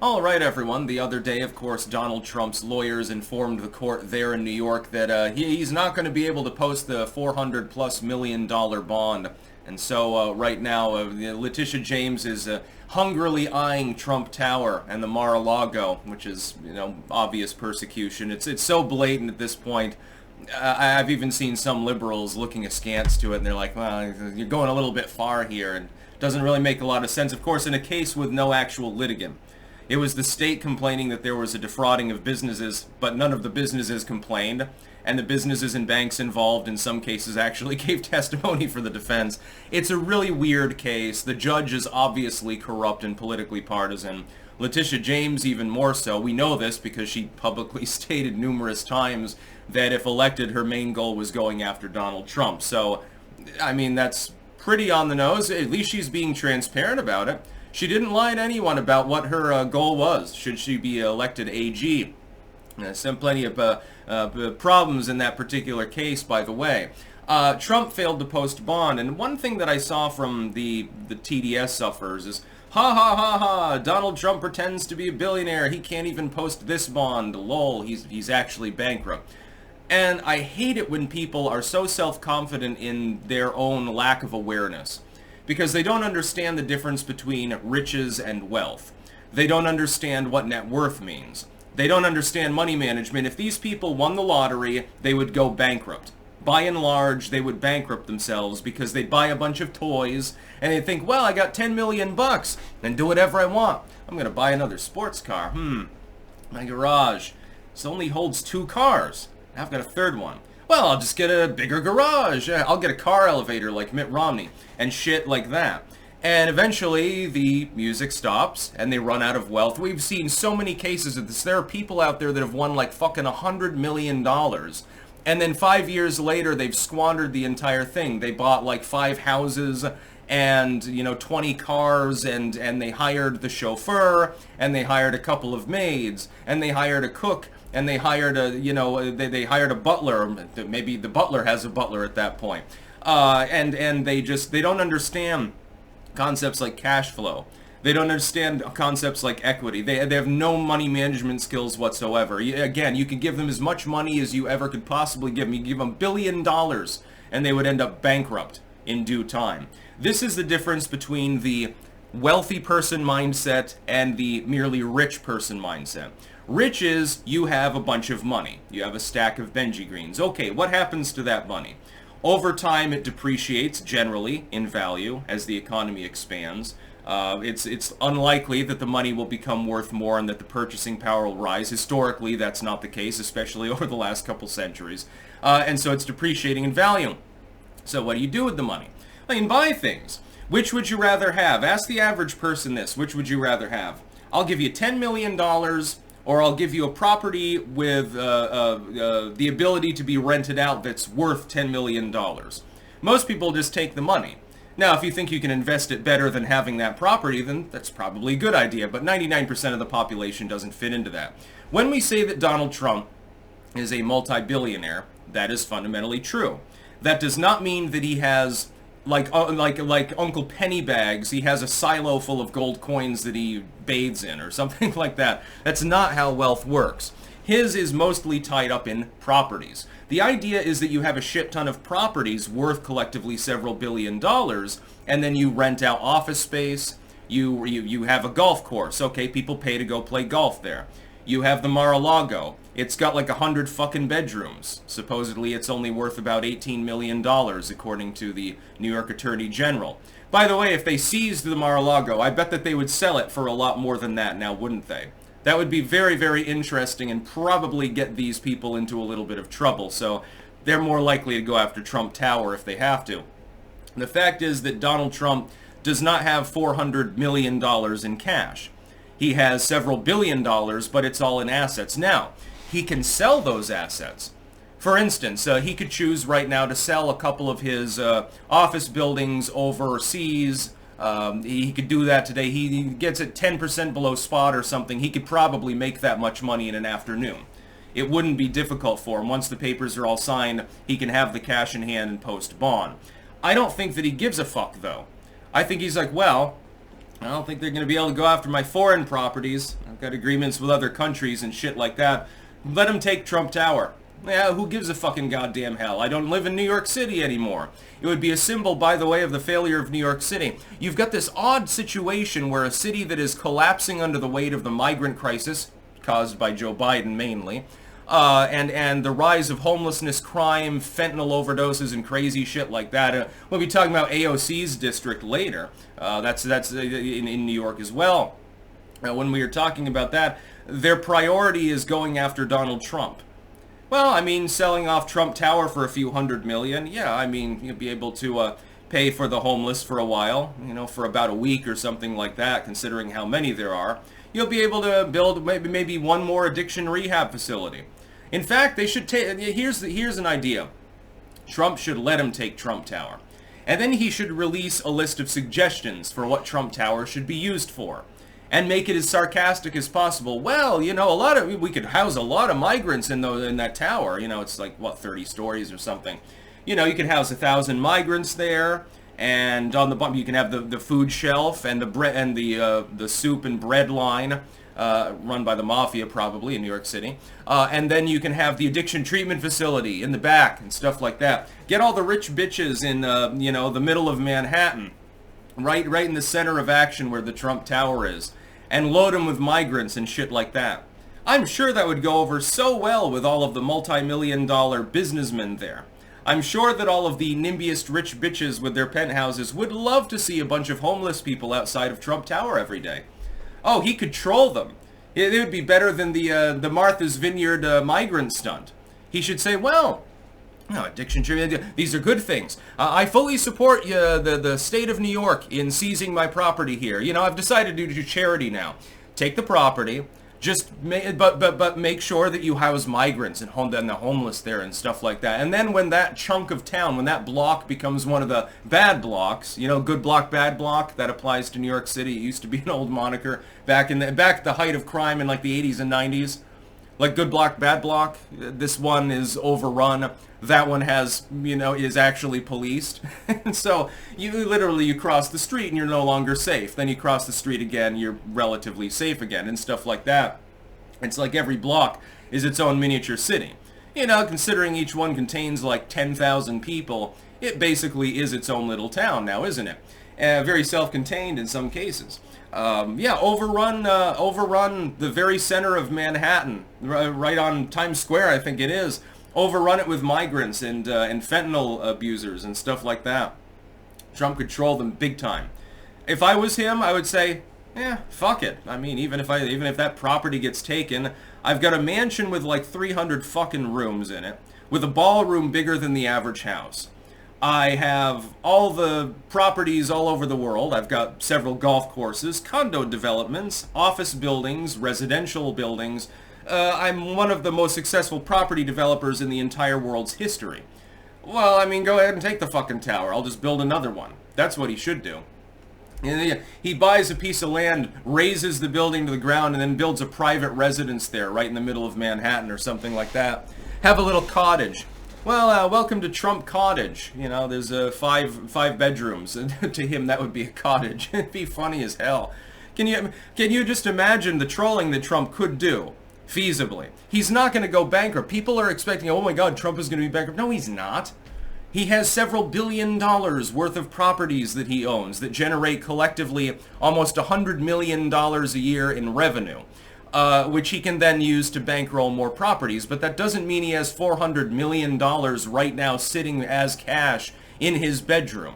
All right, everyone. The other day, of course, Donald Trump's lawyers informed the court there in New York that he's not going to be able to post the $400+ million bond. And so right now, Letitia James is hungrily eyeing Trump Tower and the Mar-a-Lago, which is, obvious persecution. It's so blatant at this point. I've even seen some liberals looking askance to it, and they're like, well, you're going a little bit far here, and it doesn't really make a lot of sense. Of course, in a case with no actual litigant. It was the state complaining that there was a defrauding of businesses, but none of the businesses complained, and the businesses and banks involved in some cases actually gave testimony for the defense. It's a really weird case. The judge is obviously corrupt and politically partisan. Letitia James even more so. We know this because she publicly stated numerous times that if elected, her main goal was going after Donald Trump. So, I mean, that's pretty on the nose. At least she's being transparent about it. She didn't lie to anyone about what her goal was, should she be elected AG. Some plenty of problems in that particular case, by the way. Trump failed to post bond, and one thing that I saw from the TDS sufferers is, ha ha ha ha, Donald Trump pretends to be a billionaire, he can't even post this bond, lol, he's actually bankrupt. And I hate it when people are so self-confident in their own lack of awareness, because they don't understand the difference between riches and wealth. They don't understand what net worth means. They don't understand money management. If these people won the lottery, they would go bankrupt. By and large, they would bankrupt themselves because they'd buy a bunch of toys and they'd think, well, I got 10 million bucks and do whatever I want. I'm going to buy another sports car. My garage. This only holds 2 cars. I've got a third one. Well, I'll just get a bigger garage. I'll get a car elevator like Mitt Romney and shit like that. And eventually the music stops and they run out of wealth. We've seen so many cases of this. There are people out there that have won like fucking $100 million. And then 5 years later, they've squandered the entire thing. They bought like 5 houses and, 20 cars, and they hired the chauffeur, and they hired a couple of maids, and they hired a cook, and they hired they hired a butler. Maybe the butler has a butler at that point. And they don't understand concepts like cash flow. They don't understand concepts like equity. They have no money management skills whatsoever. Again, you can give them as much money as you ever could possibly give them. You give them $1 billion and they would end up bankrupt in due time. This is the difference between the wealthy person mindset and the merely rich person mindset. Rich is you have a bunch of money. You have a stack of Benji Greens. Okay, what happens to that money? Over time, it depreciates generally in value as the economy expands. It's unlikely that the money will become worth more and that the purchasing power will rise. Historically, that's not the case, especially over the last couple centuries. And so it's depreciating in value. So what do you do with the money? Well, you can buy things. Which would you rather have? Ask the average person this. Which would you rather have? I'll give you $10 million, or I'll give you a property with the ability to be rented out that's worth $10 million. Most people just take the money. Now, if you think you can invest it better than having that property, then that's probably a good idea, but 99% of the population doesn't fit into that. When we say that Donald Trump is a multi-billionaire, that is fundamentally true. That does not mean that he has, like Uncle Pennybags, he has a silo full of gold coins that he bathes in or something like that. That's not how wealth works. His is mostly tied up in properties. The idea is that you have a shit ton of properties worth collectively several $billion, and then you rent out office space, you have a golf course. Okay, people pay to go play golf there. You have the Mar-a-Lago. It's got like 100 fucking bedrooms. Supposedly it's only worth about $18 million, according to the New York Attorney General. By the way, if they seized the Mar-a-Lago, I bet that they would sell it for a lot more than that now, wouldn't they? That would be very, very interesting and probably get these people into a little bit of trouble. So they're more likely to go after Trump Tower if they have to. The fact is that Donald Trump does not have $400 million in cash. He has several $billion, but it's all in assets. Now, he can sell those assets. For instance, he could choose right now to sell a couple of his office buildings overseas. He could do that today. He gets it 10% below spot or something. He could probably make that much money in an afternoon. It wouldn't be difficult for him. Once the papers are all signed, he can have the cash in hand and post bond. I don't think that he gives a fuck, though. I think he's like, well, I don't think they're going to be able to go after my foreign properties. got agreements with other countries and shit like that. Let him take Trump Tower. Yeah, who gives a fucking goddamn hell? I don't live in New York City anymore. It would be a symbol, by the way, of the failure of New York City. You've got this odd situation where a city that is collapsing under the weight of the migrant crisis, caused by Joe Biden mainly, and the rise of homelessness, crime, fentanyl overdoses, and crazy shit like that. We'll be talking about AOC's district later. That's in New York as well. When we are talking about that, their priority is going after Donald Trump. Well, I mean, selling off Trump Tower for a few $100 million, yeah, I mean, you'll be able to pay for the homeless for a while, you know, for about a week or something like that, considering how many there are. You'll be able to build maybe one more addiction rehab facility. In fact, they should take, here's an idea. Trump should let him take Trump Tower. And then he should release a list of suggestions for what Trump Tower should be used for. And make it as sarcastic as possible. Well, you know, we could house a lot of migrants in that tower. You know, it's like, what, 30 stories or something. You know, you could house 1,000 migrants there, and on the bottom you can have the food shelf and the bread and the soup and bread line, run by the mafia probably in New York City. And then you can have the addiction treatment facility in the back and stuff like that. Get all the rich bitches in, you know, the middle of Manhattan, right in the center of action where the Trump Tower is. And load them with migrants and shit like that. I'm sure that would go over so well with all of the multi-million-dollar businessmen there. I'm sure that all of the nimbiest rich bitches with their penthouses would love to see a bunch of homeless people outside of Trump Tower every day. Oh, he could troll them. It would be better than the Martha's Vineyard migrant stunt. He should say, well, no, addiction treatment, these are good things. I fully support the state of New York in seizing my property here. You know, I've decided to do charity now. Take the property, but make sure that you house migrants and the homeless there and stuff like that. And then when that chunk of town, when that block becomes one of the bad blocks, you know, good block, bad block, that applies to New York City. It used to be an old moniker back at the height of crime in like the 80s and 90s. Like good block, bad block. This one is overrun. That one has, you know, is actually policed. And so you cross the street and you're no longer safe. Then you cross the street again, you're relatively safe again and stuff like that. It's like every block is its own miniature city. You know, considering each one contains like 10,000 people, it basically is its own little town now, isn't it? Very self-contained in some cases. Yeah, overrun the very center of Manhattan, right on Times Square, I think it is. Overrun it with migrants and fentanyl abusers and stuff like that. Trump could troll them big time. If I was him, I would say, fuck it. I mean, even if that property gets taken, I've got a mansion with like 300 fucking rooms in it, with a ballroom bigger than the average house. I have all the properties all over the world. I've got several golf courses, condo developments, office buildings, residential buildings. I'm one of the most successful property developers in the entire world's history. Well, I mean, go ahead and take the fucking tower. I'll just build another one. That's what he should do. He buys a piece of land, raises the building to the ground, and then builds a private residence there, right in the middle of Manhattan or something like that. Have a little cottage. Well, welcome to Trump Cottage. You know, there's five bedrooms. And to him, that would be a cottage. It'd be funny as hell. Can you just imagine the trolling that Trump could do? Feasibly. He's not going to go bankrupt. People are expecting, oh my God, Trump is going to be bankrupt. No, he's not. He has several $1 billion worth of properties that he owns that generate collectively almost $100 million a year in revenue, which he can then use to bankroll more properties. But that doesn't mean he has $400 million right now sitting as cash in his bedroom.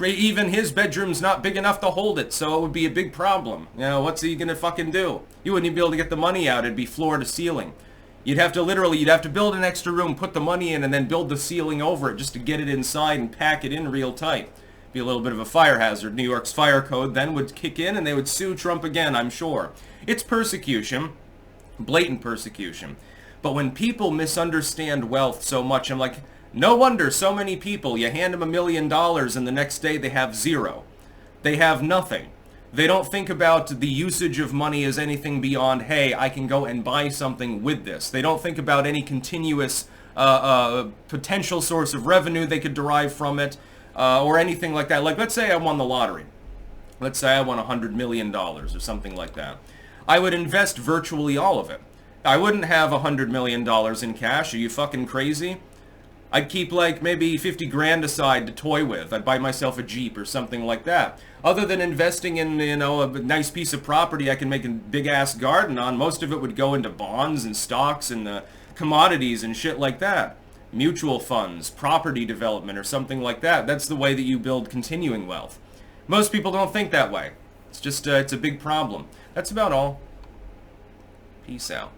Even his bedroom's not big enough to hold it, so it would be a big problem. You know, what's he gonna fucking do? You wouldn't even be able to get the money out. It'd be floor to ceiling. You'd have to build an extra room, put the money in, and then build the ceiling over it just to get it inside and pack it in real tight. Be a little bit of a fire hazard. New York's fire code then would kick in and they would sue Trump again, I'm sure. It's persecution. Blatant persecution. But when people misunderstand wealth so much, I'm like, no wonder so many people, you hand them $1 million and the next day they have zero. They have nothing. They don't think about the usage of money as anything beyond, hey, I can go and buy something with this. They don't think about any continuous potential source of revenue they could derive from it or anything like that. Like, let's say I won the lottery. Let's say I won $100 million or something like that. I would invest virtually all of it. I wouldn't have $100 million in cash. Are you fucking crazy? I'd keep like maybe 50 grand aside to toy with. I'd buy myself a Jeep or something like that. Other than investing in, you know, a nice piece of property I can make a big ass garden on, most of it would go into bonds and stocks and commodities and shit like that. Mutual funds, property development or something like that. That's the way that you build continuing wealth. Most people don't think that way. It's just, it's a big problem. That's about all. Peace out.